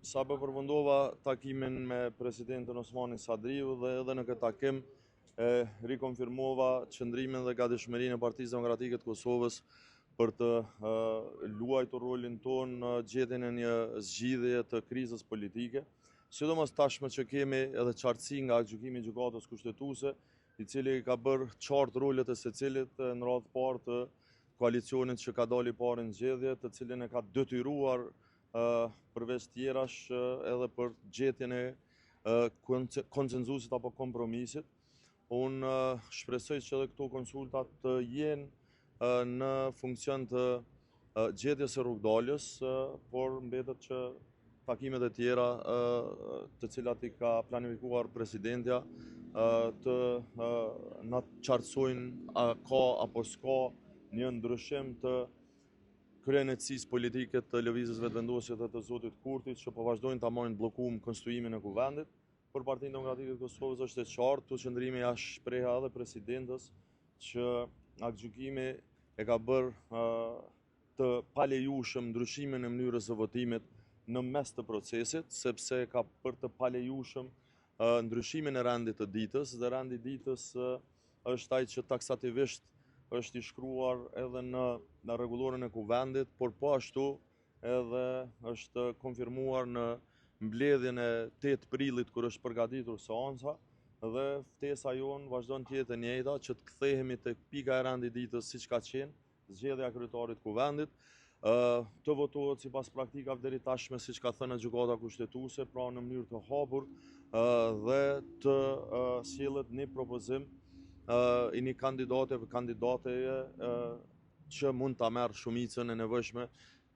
Sapo përfundova takimin me presidentin Osmanin Sadriu dhe edhe në këtë takim rikonfirmova qëndrimin dhe gatishmërinë e Partisë Demokratike të Kosovës për të luajtur rolin tonë në gjetjen e një zgjidhjeje të krizës politike, sidomos tashmë që kemi edhe qartësi nga gjykimi i gjykatës kushtetuese, i cili ka bërë qartë rolet e secilit në radhë parë të koalicionit që ka dalë i parë në zgjedhje, të cilin e ka detyruar përveç tjerash edhe për gjetjen e konsenzusit apo kompromisit. Unë shpresoj që edhe këto konsultat të jenë në funksion të gjetjes së rrugdalës, por mbetet që takimet e tjera të cilat i ka planifikuar presidentja të na qartësojnë a ka apo s'ka një ndryshim të kryenetësisë politike të lëvizjes vetëvendosje të zotit Kurtit, që po vazhdojnë ta marrin bllokuar konstruimin e kuvendit. Për Partinë Demokratike të Kosovës është e qartë, qëndrimi ja shpreha edhe presidentës që aktgjykimi e ka bërë të palejueshëm ndryshimin e mënyrës së votimit në mes të procesit, sepse ka bërë të palejueshëm ndryshimin e rendit të ditës, dhe rendi i ditës është ai që taksativisht është i shkruar edhe në rregulloren e kuvendit, por po ashtu edhe është konfirmuar në mbledhjen e 8 prillit kur është përgatitur seanca, dhe ftesa jonë vazhdon të jetë e njëjta, që të kthehemi tek pika e rendit ditës siç ka qenë, zgjedhja e kryetarit kuvendit, të votohet sipas praktikave deri tashme, siç ka thënë gjykata kushtetuese, pra në mënyrë të hapur dhe të sjellet një propozim i një kandidate për kandidateje që mund ta merr shumicën e nevojshme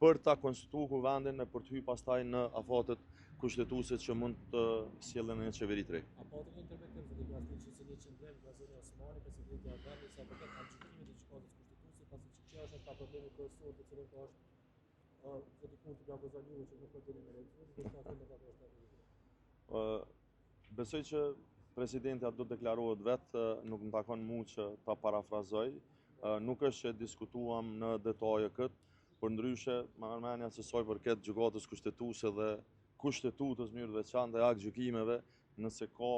për ta konstituuar kuvendin e për të hyrë pastaj në afatet kushtetuese që mund të sjellën një qeveri të re. A pati një interventim të diplomatik që një qendrim Vaziri Osmani, presidenti i Albanias, sa përket aktgjykimit të gjykatës kushtetuese, pasi që kjo është ka problemi kryesor të cilin ka është zoti Kurti ka gozaluar që nuk ka dhënë eleksion, dhe ka thënë ka është. Besoj që presidenti do të deklarohet vetë, nuk më takon mu që ta parafrazoj, nuk është që diskutuam në detaje këtë, por ndryshe marrëmendja se sa i përket gjykatës kushtetuese dhe kushtetutës mënyrë të veçantë e aktgjykimeve, nëse ka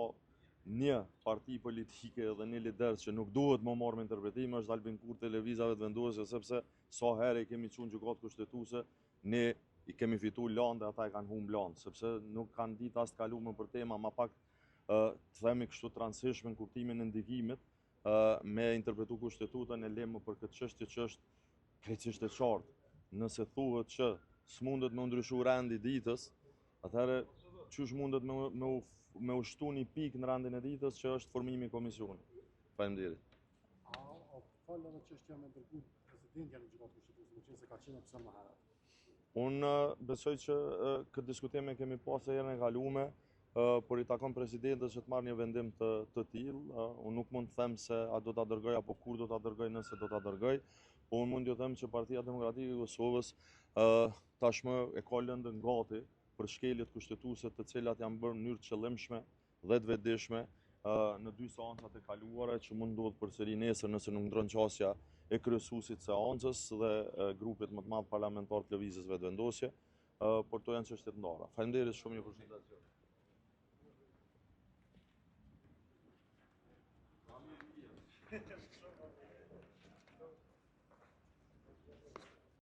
një parti politike dhe një lider që nuk duhet më marrë me interpretim, është Albin Kurti, lëvizja vetëvendosje, sepse sa herë i kemi çuar gjykatë kushtetuese, ne i kemi fituar lanë dhe ata e kanë humbur lanë, sepse nuk kanë ditë as të kaluar për tema ma pak të themi kështu të rëndësishme në kuptimin e ndikimit me interpretu kushtetutën e lemë për këtë çështje që është krejtësisht e qartë. Nëse thuhet që s'mundet me ndryshu rendi ditës, atëherë qysh mundet me ushtu një pikë në rendin e ditës që është formimi i komisionit. Faleminderit. A falë edhe çështja me dërgu presidentja në gjykatë kushtetuese, në qenë se ka qenë opsion më herët? Unë besoj që këtë diskutim e kemi pasur herën e kaluame, por i takon presidentës që të marrë një vendim të tillë. Unë nuk mund të them se a do ta dërgoj apo kur do ta dërgoj, nëse do ta dërgoj, po unë mund t'ju them që Partia Demokratike e Kosovës tashmë e ka lëndën gati për shkeljet kushtetuese të cilat janë bërë në mënyrë të qëllimshme dhe të vetëdijshme në 2 seancat e kaluara, që mund ndodhë përsëri nesër nëse nuk ndron qasja e kryesuesit seancës dhe grupit më të madh parlamentar të lëvizjes vetëvendosje, por to janë çështje të ndara. Faleminderit shumë, ju përshëndes.